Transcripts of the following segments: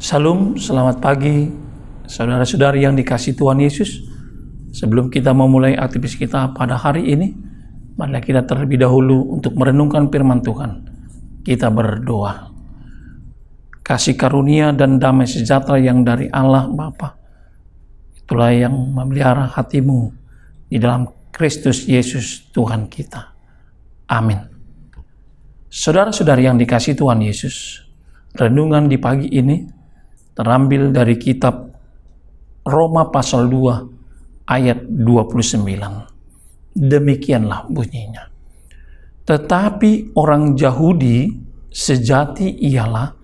Salam, selamat pagi, saudara-saudari yang dikasihi Tuhan Yesus. Sebelum kita memulai aktivitas kita pada hari ini, marilah kita terlebih dahulu untuk merenungkan firman Tuhan. Kita berdoa. Kasih karunia dan damai sejahtera yang dari Allah Bapa, itulah yang memelihara hatimu di dalam Kristus Yesus Tuhan kita. Amin. Saudara-saudari yang dikasihi Tuhan Yesus, renungan di pagi ini terambil dari kitab Roma pasal 2 ayat 29. Demikianlah bunyinya. Tetapi orang Yahudi sejati ialah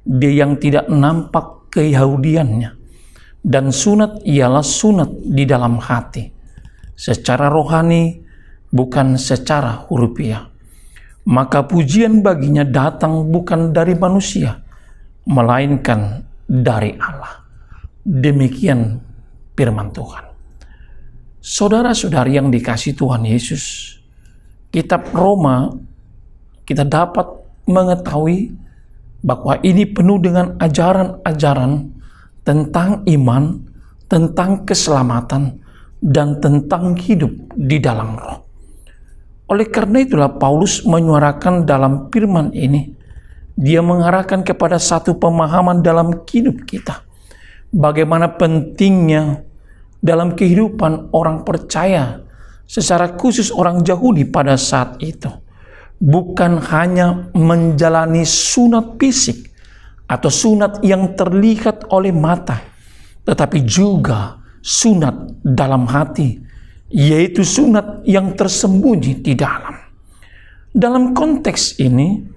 dia yang tidak nampak keyahudiannya, dan sunat ialah sunat di dalam hati, secara rohani bukan secara hurufiah. Maka pujian baginya datang bukan dari manusia, melainkan dari Allah. Demikian firman Tuhan. Saudara-saudari yang dikasihi Tuhan Yesus, kitab Roma kita dapat mengetahui bahwa ini penuh dengan ajaran-ajaran tentang iman, tentang keselamatan, dan tentang hidup di dalam roh. Oleh karena itulah Paulus menyuarakan dalam firman ini, dia mengarahkan kepada satu pemahaman dalam hidup kita. Bagaimana pentingnya dalam kehidupan orang percaya, secara khusus orang Yahudi pada saat itu, bukan hanya menjalani sunat fisik atau sunat yang terlihat oleh mata, tetapi juga sunat dalam hati, yaitu sunat yang tersembunyi di dalam. Dalam konteks ini,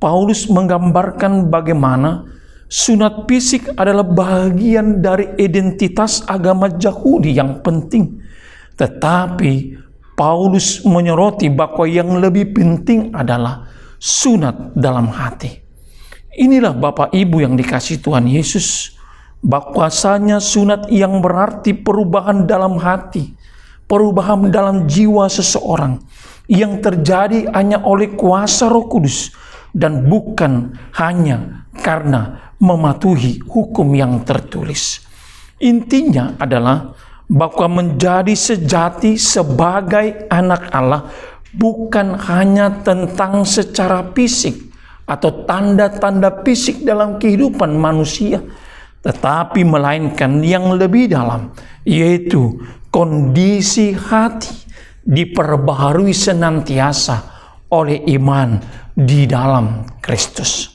Paulus menggambarkan bagaimana sunat fisik adalah bagian dari identitas agama Yahudi yang penting. Tetapi Paulus menyoroti bahwa yang lebih penting adalah sunat dalam hati. Inilah Bapak Ibu yang dikasihi Tuhan Yesus, bahwasanya sunat yang berarti perubahan dalam hati, perubahan dalam jiwa seseorang yang terjadi hanya oleh kuasa Roh Kudus, dan bukan hanya karena mematuhi hukum yang tertulis. Intinya adalah bahwa menjadi sejati sebagai anak Allah bukan hanya tentang secara fisik atau tanda-tanda fisik dalam kehidupan manusia, tetapi melainkan yang lebih dalam, yaitu kondisi hati diperbaharui senantiasa oleh iman di dalam Kristus.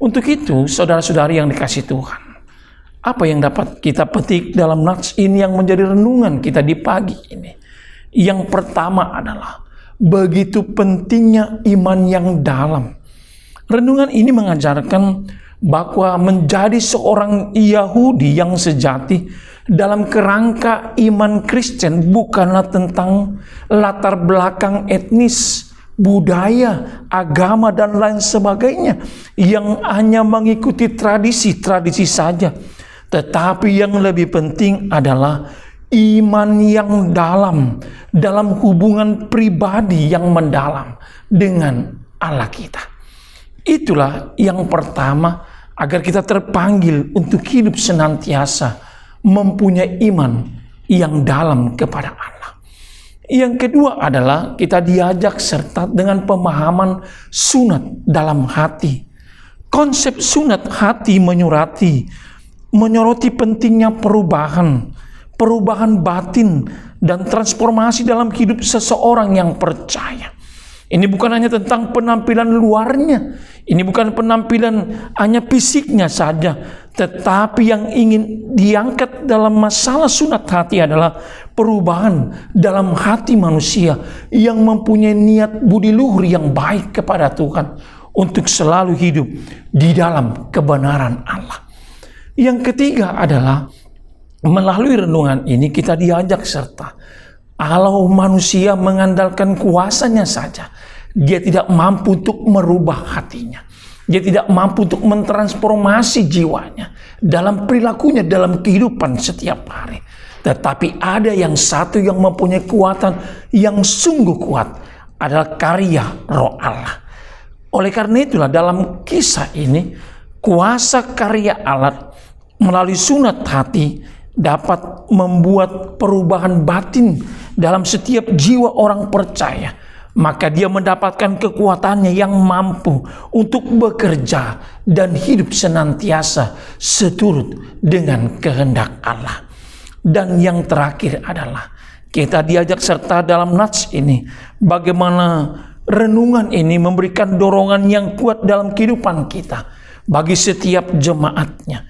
Untuk itu, saudara-saudari yang dikasihi Tuhan, apa yang dapat kita petik dalam nats ini yang menjadi renungan kita di pagi ini? Yang pertama adalah begitu pentingnya iman yang dalam. Renungan ini mengajarkan bahwa menjadi seorang Yahudi yang sejati dalam kerangka iman Kristen bukanlah tentang latar belakang etnis, budaya, agama, dan lain sebagainya yang hanya mengikuti tradisi-tradisi saja. Tetapi yang lebih penting adalah iman yang dalam hubungan pribadi yang mendalam dengan Allah kita. Itulah yang pertama, agar kita terpanggil untuk hidup senantiasa mempunyai iman yang dalam kepada Allah. Yang kedua adalah kita diajak serta dengan pemahaman sunat dalam hati. Konsep sunat hati menyoroti pentingnya perubahan batin dan transformasi dalam hidup seseorang yang percaya. Ini bukan hanya tentang penampilan luarnya, ini bukan penampilan hanya fisiknya saja, tetapi yang ingin diangkat dalam masalah sunat hati adalah perubahan dalam hati manusia yang mempunyai niat budi luhur yang baik kepada Tuhan untuk selalu hidup di dalam kebenaran Allah. Yang ketiga adalah melalui renungan ini kita diajak serta kalau manusia mengandalkan kuasanya saja, dia tidak mampu untuk merubah hatinya. Dia tidak mampu untuk mentransformasi jiwanya dalam perilakunya, dalam kehidupan setiap hari. Tetapi ada yang satu yang mempunyai kekuatan yang sungguh kuat, adalah karya Roh Allah. Oleh karena itulah dalam kisah ini, kuasa karya Allah melalui sunat hati dapat membuat perubahan batin dalam setiap jiwa orang percaya, maka dia mendapatkan kekuatannya yang mampu untuk bekerja dan hidup senantiasa seturut dengan kehendak Allah. Dan yang terakhir adalah kita diajak serta dalam nats ini, bagaimana renungan ini memberikan dorongan yang kuat dalam kehidupan kita bagi setiap jemaatnya.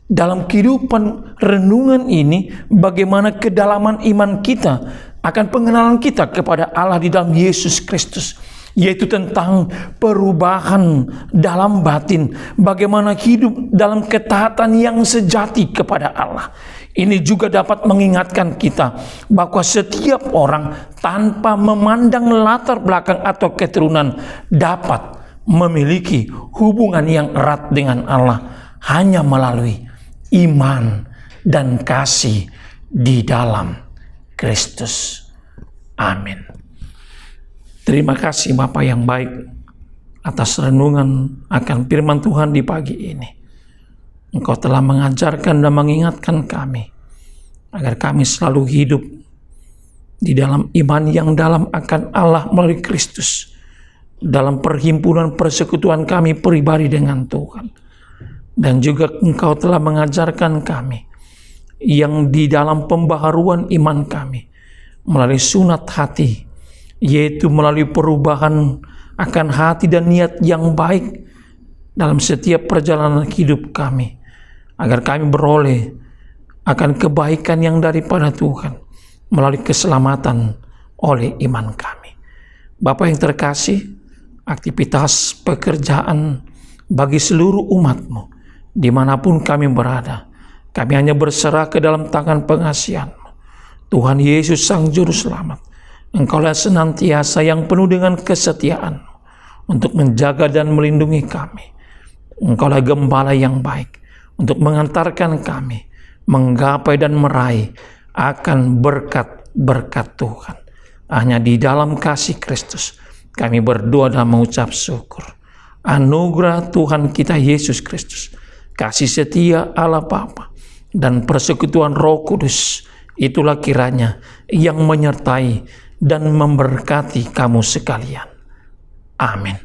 Dalam kehidupan renungan ini, bagaimana kedalaman iman kita akan pengenalan kita kepada Allah di dalam Yesus Kristus, yaitu tentang perubahan dalam batin, bagaimana hidup dalam ketaatan yang sejati kepada Allah. Ini juga dapat mengingatkan kita bahwa setiap orang tanpa memandang latar belakang atau keturunan dapat memiliki hubungan yang erat dengan Allah hanya melalui iman dan kasih di dalam Kristus. Amin. Terima kasih Bapa yang baik atas renungan akan firman Tuhan di pagi ini. Engkau telah mengajarkan dan mengingatkan kami agar kami selalu hidup di dalam iman yang dalam akan Allah melalui Kristus, dalam perhimpunan persekutuan kami pribadi dengan Tuhan. Dan juga Engkau telah mengajarkan kami yang di dalam pembaharuan iman kami melalui sunat hati, yaitu melalui perubahan akan hati dan niat yang baik dalam setiap perjalanan hidup kami, agar kami beroleh akan kebaikan yang daripada Tuhan melalui keselamatan oleh iman kami. Bapa yang terkasih, aktivitas pekerjaan bagi seluruh umat-Mu dimanapun kami berada, kami hanya berserah ke dalam tangan pengasihan-Mu. Tuhan Yesus Sang Juru Selamat, Engkaulah senantiasa yang penuh dengan kesetiaan untuk menjaga dan melindungi kami. Engkaulah gembala yang baik untuk mengantarkan kami menggapai dan meraih akan berkat-berkat Tuhan. Hanya di dalam kasih Kristus kami berdoa dan mengucap syukur. Anugerah Tuhan kita Yesus Kristus, kasih setia Allah Bapa, dan persekutuan Roh Kudus, itulah kiranya yang menyertai dan memberkati kamu sekalian. Amin.